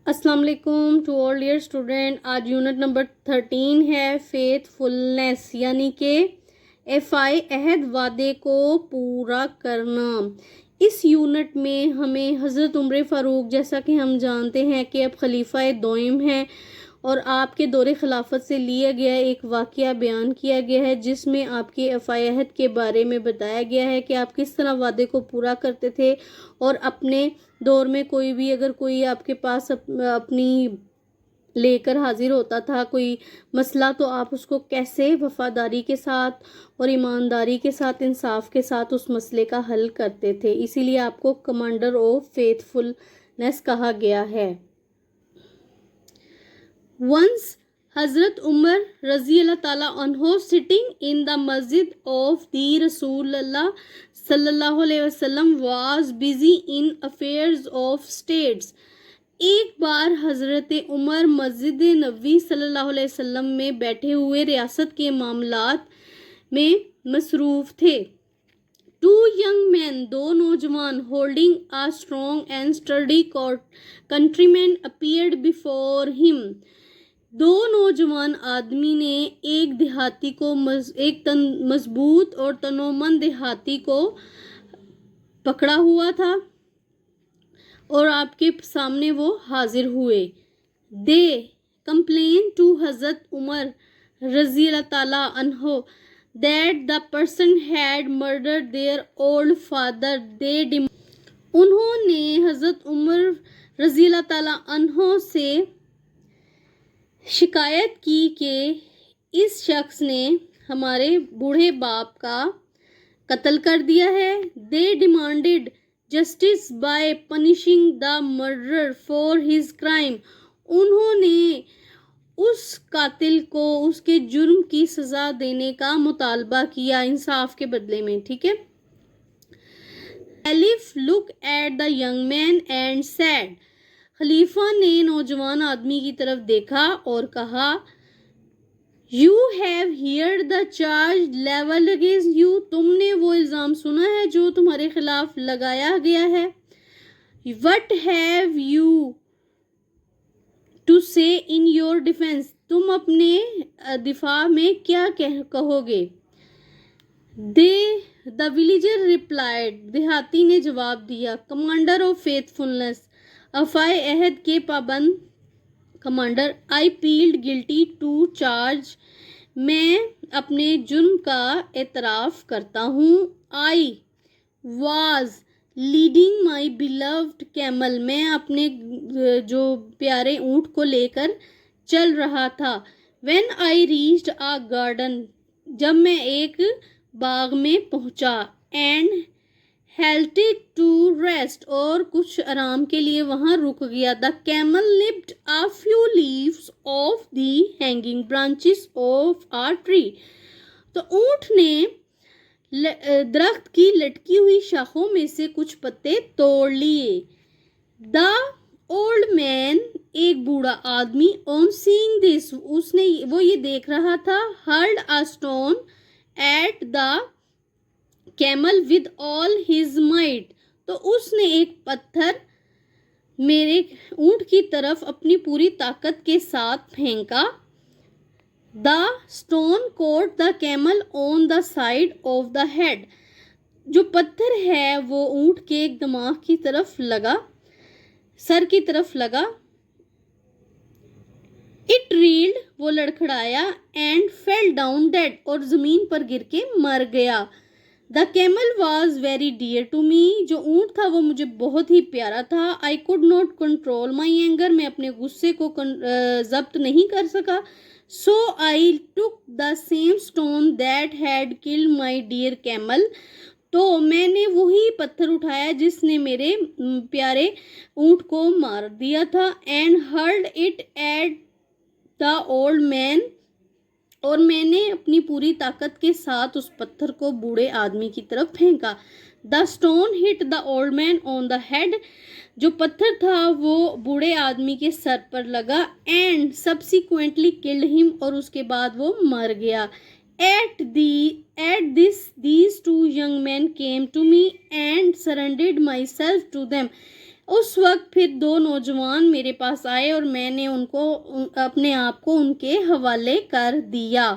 السلام علیکم to all dear student. آج یونٹ نمبر 13 ہے فیتھ فلنس، یعنی کہ عہد وعدے کو پورا کرنا. اس یونٹ میں ہمیں حضرت عمر فاروق، جیسا کہ ہم جانتے ہیں کہ اب خلیفہ دوئم ہیں، اور آپ کے دور خلافت سے لیا گیا ایک واقعہ بیان کیا گیا ہے جس میں آپ کے عہد کے بارے میں بتایا گیا ہے کہ آپ کس طرح وعدے کو پورا کرتے تھے، اور اپنے دور میں کوئی بھی اگر کوئی آپ کے پاس اپنی لے کر حاضر ہوتا تھا کوئی مسئلہ، تو آپ اس کو کیسے وفاداری کے ساتھ اور ایمانداری کے ساتھ، انصاف کے ساتھ اس مسئلے کا حل کرتے تھے. اسی لیے آپ کو کمانڈر آف فیتھ فلنس کہا گیا ہے. Once Hazrat Umar رضی اللہ تعالیٰ عنہ sitting in the masjid of the Rasulullah صلی اللہ علیہ وسلم was busy in affairs of states. ایک بار حضرت عمر مسجد نبوی صلی اللہ علیہ وسلم میں بیٹھے ہوئے ریاست کے معاملات میں مصروف تھے. Two young men, دو نوجوان holding a strong and sturdy countryman appeared before him. دو نوجوان آدمی نے ایک دیہاتی کو ایک مضبوط اور تنومند دیہاتی کو پکڑا ہوا تھا اور آپ کے سامنے وہ حاضر ہوئے. They complained to حضرت عمر رضی اللہ تعالیٰ عنہ that the person had murdered their old father. انہوں نے حضرت عمر رضی اللہ تعالیٰ عنہ سے شکایت کی کہ اس شخص نے ہمارے بوڑھے باپ کا قتل کر دیا ہے. They demanded justice by punishing the murderer for his crime. انہوں نے اس قاتل کو اس کے جرم کی سزا دینے کا مطالبہ کیا انصاف کے بدلے میں. ٹھیک ہے. Caliph looked at the young man and said. خلیفہ نے نوجوان آدمی کی طرف دیکھا اور کہا, You have heard the charge leveled against you. تم نے وہ الزام سنا ہے جو تمہارے خلاف لگایا گیا ہے. What have you to say in your defense. تم اپنے دفاع میں کیا کہو گے. The villager replied. دیہاتی نے جواب دیا. Commander of faithfulness. عہد کے پابند commander. I plead guilty to charge. میں اپنے جرم کا اعتراف کرتا ہوں. I was leading my beloved camel. میں اپنے جو پیارے اونٹ کو لے کر چل رہا تھا. When I reached a garden. جب میں ایک باغ میں پہنچا. And halted to rest. اور کچھ آرام کے لیے وہاں رک گیا. The camel nipped a few leaves off the hanging branches of a tree. تو اونٹ نے درخت کی لٹکی ہوئی شاخوں میں سے کچھ پتے توڑ لیے. The old man. ایک بوڑھا آدمی. On seeing this. وہ یہ دیکھ رہا تھا. Hurled a stone at the camel with all his might. تو اس نے ایک پتھر میرے اونٹ کی طرف اپنی پوری طاقت کے ساتھ پھینکا. The stone caught the camel on the side of the head. جو پتھر ہے وہ اونٹ کے ایک دماغ کی طرف لگا، سر کی طرف لگا. It reeled. وہ لڑکھڑایا. And fell down dead. اور زمین پر گر کے مر گیا. The camel was very dear to me. جو اونٹ تھا وہ مجھے بہت ہی پیارا تھا. I could not control my anger. میں اپنے غصے کو ضبط نہیں کر سکا. So I took the same stone that had killed my dear camel. تو میں نے وہی پتھر اٹھایا جس نے میرے پیارے اونٹ کو مار دیا تھا. And hurled it at the old man. اور میں نے اپنی پوری طاقت کے ساتھ اس پتھر کو بوڑھے آدمی کی طرف پھینکا. The stone hit the old man on the head. جو پتھر تھا وہ بوڑھے آدمی کے سر پر لگا. And subsequently killed him. اور اس کے بعد وہ مر گیا. At this these two young men came to me and surrendered myself to them. اس وقت پھر دو نوجوان میرے پاس آئے اور میں نے ان کو اپنے آپ کو ان کے حوالے کر دیا.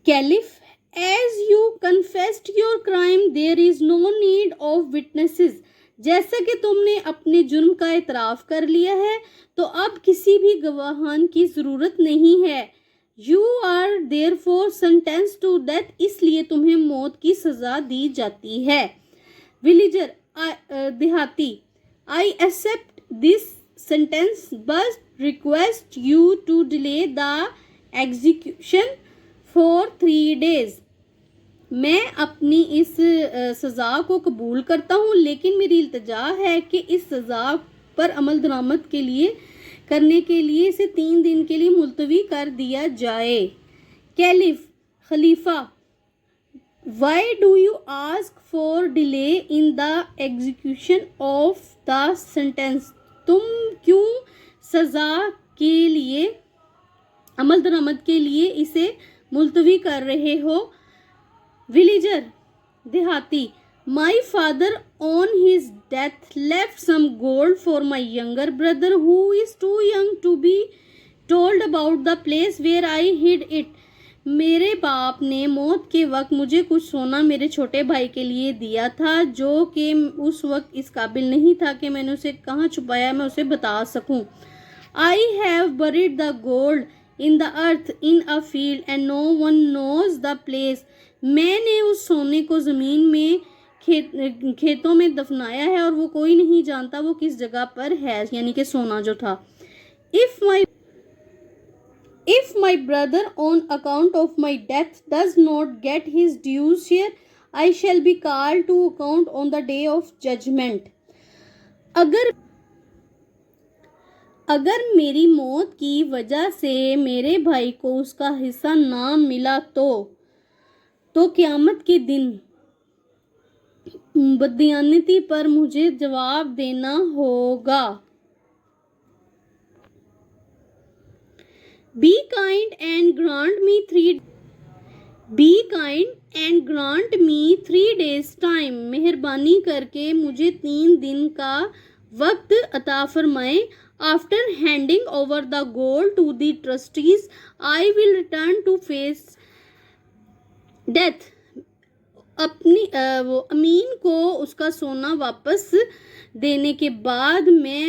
Caliph, as you confessed your crime, there is no need of witnesses. جیسا کہ تم نے اپنے جرم کا اعتراف کر لیا ہے تو اب کسی بھی گواہان کی ضرورت نہیں ہے. You are therefore sentenced to death. اس لیے تمہیں موت کی سزا دی جاتی ہے. Villager, دیہاتی, I accept this sentence but request you to delay the execution for 3 days. میں اپنی اس سزا کو قبول کرتا ہوں لیکن میری التجا ہے کہ اس سزا پر عمل درآمد کرنے کے لیے اسے 3 دن کے لیے ملتوی کر دیا جائے. کیلف, خلیفہ, why do you ask for delay in the execution of the sentence? تم کیوں سزا کے لیے عمل درآمد کے لیے اسے ملتوی کر رہے ہو؟ ولیجر, دیہاتی, my father on his death left some gold for my younger brother who is too young to be told about the place where I hid it. میرے باپ نے موت کے وقت مجھے کچھ سونا میرے چھوٹے بھائی کے لیے دیا تھا جو کہ اس وقت اس قابل نہیں تھا کہ میں نے اسے کہاں چھپایا میں اسے بتا سکوں. I have buried the gold in the earth in a field and no one knows the place. میں نے اس سونے کو زمین میں کھیتوں میں دفنایا ہے اور وہ کوئی نہیں جانتا وہ کس جگہ پر ہے, یعنی کہ سونا جو تھا. If my brother on account of my death does not get his due share, I shall be called to account on the day of judgment. اگر میری موت کی وجہ سے میرے بھائی کو اس کا حصہ نہ ملا تو قیامت کے دن بددیانتی پر مجھے جواب دینا ہوگا. Be kind and grant me 3 days time. مہربانی کر کے مجھے 3 دن کا وقت عطا فرمائیں. After handing over the gold to the trustees, I will return to face death. امین کو اس کا سونا واپس دینے کے بعد میں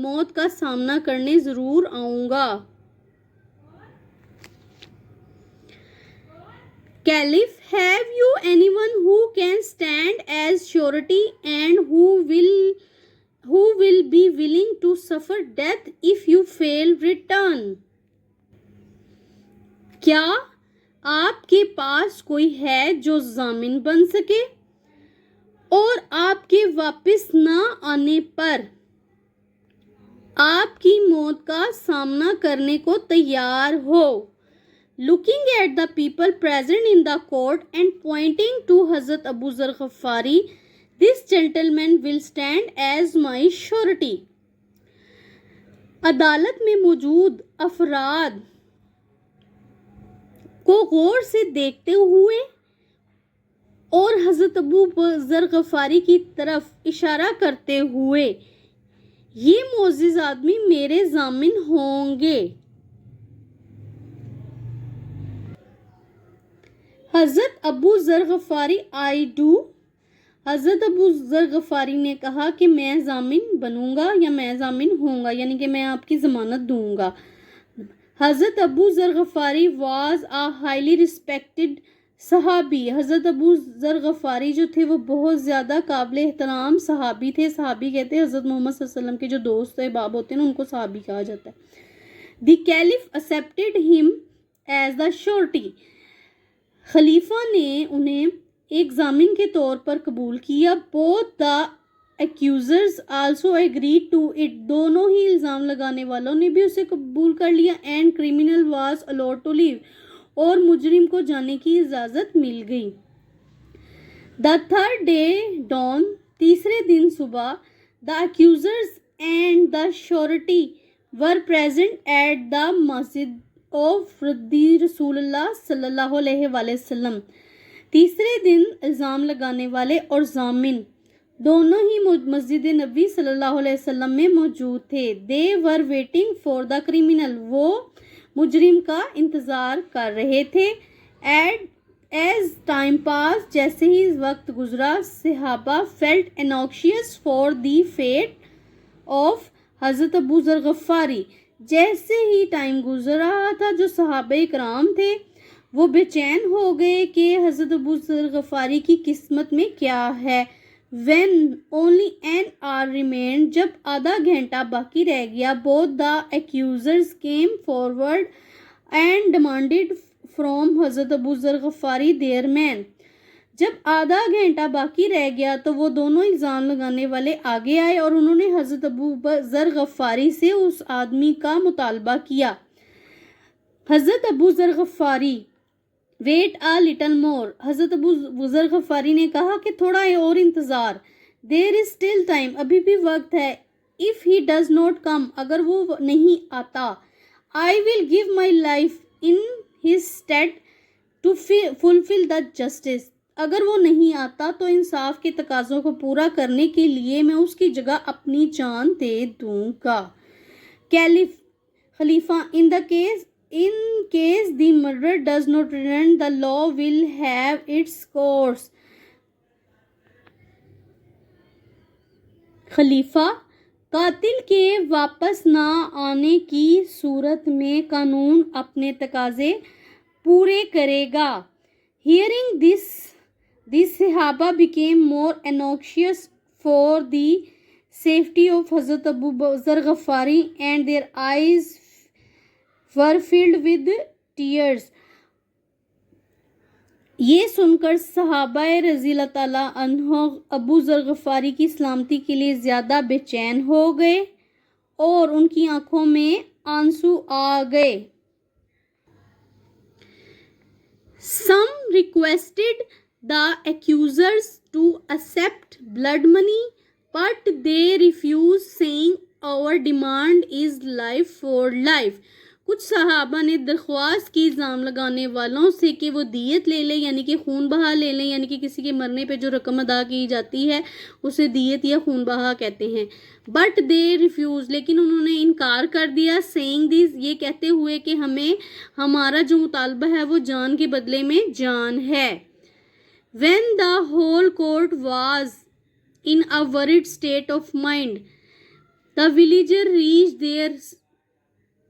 موت کا سامنا کرنے ضرور آؤں گا. Caliph, have you anyone who can stand as surety and who will be willing to suffer death if you fail return? کیا آپ کے پاس کوئی ہے جو ضامن بن سکے اور آپ کے واپس نہ آنے پر آپ کی موت کا سامنا کرنے کو تیار ہو؟ Looking at the people present in the court and pointing to Hazrat Abu Zar Ghafari, this gentleman will stand as my surety. عدالت میں موجود افراد کو غور سے دیکھتے ہوئے اور حضرت ابو ذر غفاری کی طرف اشارہ کرتے ہوئے یہ معزز آدمی میرے ضامن ہوں گے. حضرت ابو ذر غفاری I do. حضرت ابو ذر غفاری نے کہا کہ میں ضامن بنوں گا یا میں ضامن ہوں گا, یعنی کہ میں آپ کی ضمانت دوں گا. حضرت ابو ذر غفاری was a highly respected صحابی. حضرت ابو ذر غفاری جو تھے وہ بہت زیادہ قابل احترام صحابی تھے. صحابی کہتے ہیں حضرت محمد صلی اللہ علیہ وسلم کے جو دوست احباب ہوتے ہیں ان کو صحابی کہا جاتا ہے. The Caliph accepted him as the surety. خلیفہ نے انہیں ایک ضامن کے طور پر قبول کیا. Both the accusers also agreed to it. دونوں ہی الزام لگانے والوں نے بھی اسے قبول کر لیا. And criminal was allowed to leave. اور مجرم کو جانے کی اجازت مل گئی. The third day dawn. تیسرے دن صبح. The accusers and the surety were present at the masjid of رسول اللہ صلی اللہ علیہ وسلم. تیسرے دن الزام لگانے والے اور ضامن دونوں ہی مسجد نبی صلی اللہ علیہ وسلم میں موجود تھے. They were waiting for the criminal. وہ مجرم کا انتظار کر رہے تھے. As time passed, جیسے ہی وقت گزرا, صحابہ felt anxious for the fate of حضرت ابو ذر غفاری. جیسے ہی ٹائم گزر رہا تھا, جو صحابہ کرام تھے وہ بے چین ہو گئے کہ حضرت ابو ذر غفاری کی قسمت میں کیا ہے. When only an hour remained, جب آدھا گھنٹہ باقی رہ گیا, both the accusers came forward and demanded from حضرت ابو ذر غفاری their man. جب آدھا گھنٹہ باقی رہ گیا تو وہ دونوں الزام لگانے والے آگے آئے اور انہوں نے حضرت ابو ذر غفاری سے اس آدمی کا مطالبہ کیا. حضرت ابو ذر غفاری wait a little more. حضرت ابو ذر غفاری نے کہا کہ تھوڑا اور انتظار. There is still time. ابھی بھی وقت ہے. If he does not come, اگر وہ نہیں آتا, I will give my life in his stead to fulfill the justice. اگر وہ نہیں آتا تو انصاف کے تقاضوں کو پورا کرنے کے لیے میں اس کی جگہ اپنی جان دے دوں گا. خلیفہ in case the murderer does not return, the law will have its course. خلیفہ قاتل کے واپس نہ آنے کی صورت میں قانون اپنے تقاضے پورے کرے گا. Hearing this, the Sahaba became more anxious for the safety of Hazrat Abu ذر Ghafari and their eyes were filled with tears. یہ سن کر صحابہ رضی اللہ تعالیٰ عنہ ابو ذر غفاری کی سلامتی کے لیے زیادہ بے چین ہو گئے اور ان کی آنکھوں میں آنسو آ گئے. Some requested the accusers to accept blood money, but they refused, saying, "Our demand is life for life." کچھ صحابہ نے درخواست کی الزام لگانے والوں سے کہ وہ دیت لے لیں, یعنی کہ خون بہا لے لیں, یعنی کہ کسی کے مرنے پہ جو رقم ادا کی جاتی ہے اسے دیت یا خون بہا کہتے ہیں. بٹ دے ریفیوز, لیکن انہوں نے انکار کر دیا. سینگ دیز, یہ کہتے ہوئے کہ ہمارا جو مطالبہ ہے وہ جان کے بدلے میں جان ہے. When the whole court was in a worried state of mind, the villager reached their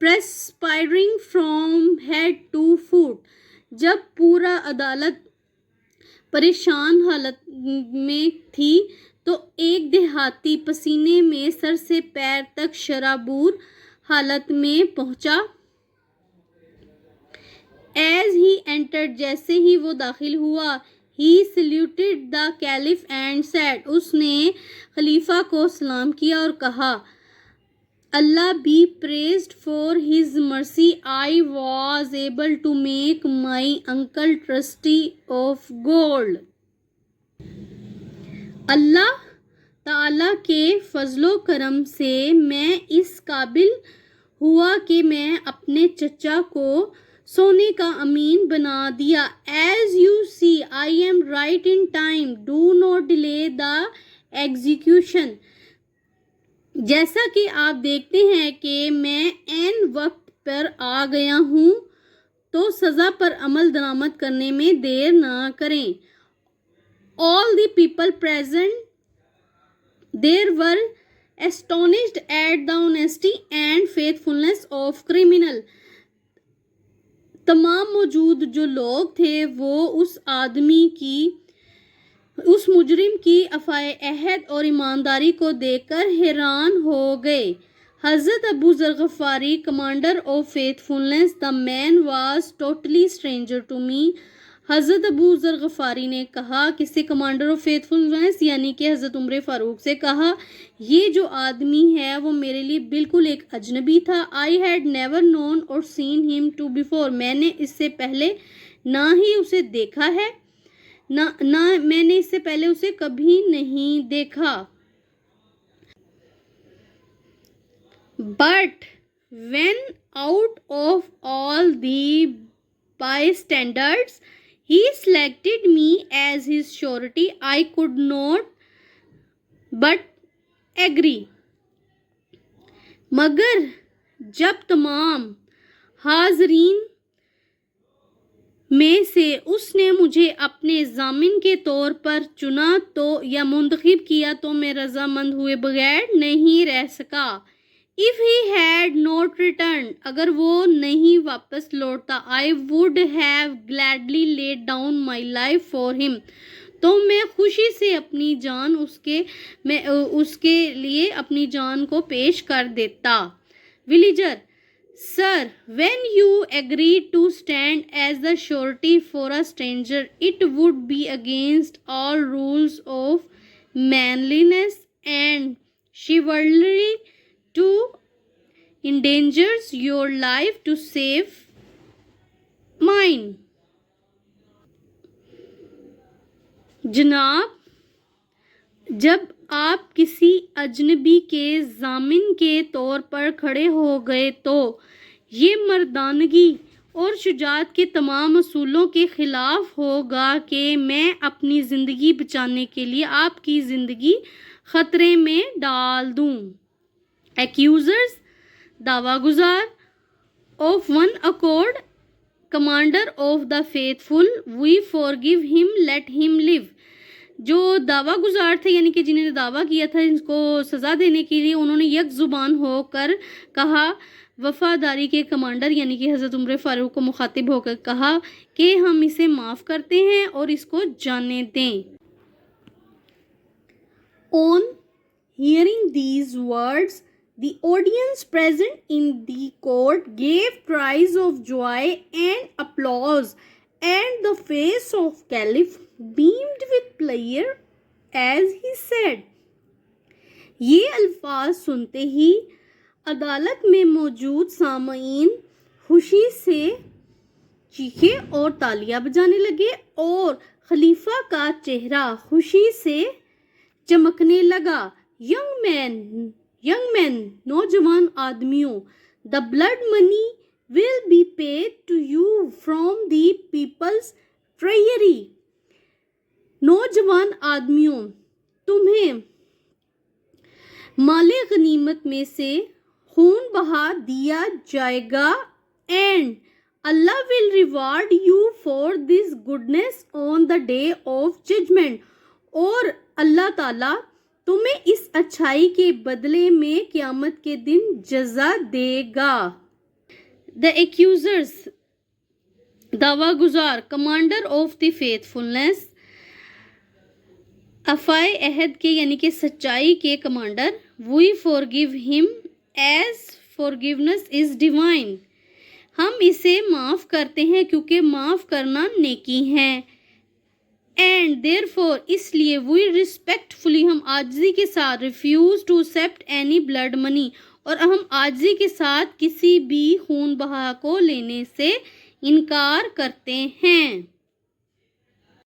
perspiring from head to foot. جب پورا عدالت پریشان حالت میں تھی تو ایک دیہاتی پسینے میں سر سے پیر تک شرابور حالت میں پہنچا. As he entered, جیسے ہی وہ داخل ہوا, he saluted the caliph and said, اس نے خلیفہ کو سلام کیا اور کہا, Allah be praised for his mercy. I was able to make my uncle trustee of gold. اللہ تعالیٰ کے فضل و کرم سے میں اس قابل ہوا کہ میں اپنے چچا کو سونے کا امین بنا دیا. As you see, I am right in time. Do not delay the execution. جیسا کہ آپ دیکھتے ہیں کہ میں عین وقت پر آ گیا ہوں تو سزا پر عمل درآمد کرنے میں دیر نہ کریں. All the people present there were astonished at the honesty and faithfulness of criminal. تمام موجود جو لوگ تھے وہ اس مجرم کی وفائے عہد اور ایمانداری کو دیکھ کر حیران ہو گئے. حضرت Abu Zar Ghifari, commander of faithfulness, the man was totally stranger to me. حضرت ابو ذر غفاری نے کہا, کسے؟ کمانڈر آف فیتھفulness یعنی کہ حضرت عمر فاروق سے کہا, یہ جو آدمی ہے وہ میرے لیے بالکل ایک اجنبی تھا. I had never known or seen him to before. میں نے اس سے پہلے نہ ہی اسے دیکھا ہے, نہ میں نے اس سے پہلے اسے کبھی نہیں دیکھا. But when out of all the bystanders he selected me his surety, I could not but agree. مگر جب تمام حاضرین میں سے اس نے مجھے اپنے ضامن کے طور پر چنا تو یا منتخب کیا تو میں رضامند ہوئے بغیر نہیں رہ سکا. If he had not returned, اگر وہ نہیں واپس لوٹتا, I would have gladly laid down my life for him. تو میں خوشی سے اپنی جان اس کے لیے اپنی جان کو پیش کر دیتا. Villager, Sir, when you agreed to stand as the surety for a stranger, it would be against all rules of manliness and chivalry to endanger your life to save mine. جناب, جب آپ کسی اجنبی کے ضامن کے طور پر کھڑے ہو گئے تو یہ مردانگی اور شجاعت کے تمام اصولوں کے خلاف ہوگا کہ میں اپنی زندگی بچانے کے لیے آپ کی زندگی خطرے میں ڈال دوں. Accusers, دعویٰ گزار. Of one accord, Commander of the faithful, we forgive him, let him live. جو دعویٰ گزار تھے یعنی کہ جنہوں نے دعویٰ کیا تھا ان کو سزا دینے کے لیے, انہوں نے یک زبان ہو کر کہا, وفاداری کے کمانڈر یعنی کہ حضرت عمر فاروق کو مخاطب ہو کر کہا کہ ہم اسے معاف کرتے ہیں اور اس کو جانے دیں. On hearing these words, the audience present in the court gave cries of joy and applause, and the face of Caliph beamed with pleasure as he said. یہ الفاظ سنتے ہی عدالت میں موجود سامعین خوشی سے چیخے اور تالیاں بجانے لگے اور خلیفہ کا چہرہ خوشی سے چمکنے لگا. Young men, نوجوان آدمیوں, the blood money will be paid to you from the people's treasury. نوجوان آدمیوں, تمہیں مال غنیمت میں سے خون بہا دیا جائے گا, and Allah will reward you for this goodness on the day of judgment. اور اللہ تعالیٰ تمہیں اس اچھائی کے بدلے میں قیامت کے دن جزا دے گا. The accusers, دعویٰ گزار. Commander of the faithfulness, وفائے عہد کے یعنی کہ سچائی کے commander. We forgive him as forgiveness is divine. ہم اسے معاف کرتے ہیں کیونکہ معاف کرنا نیکی ہے. And therefore, اس لیے we respectfully, ہم عاجزی کے ساتھ refuse to accept any blood money, اور ہم عاجزی کے ساتھ کسی بھی خون بہا کو لینے سے انکار کرتے ہیں.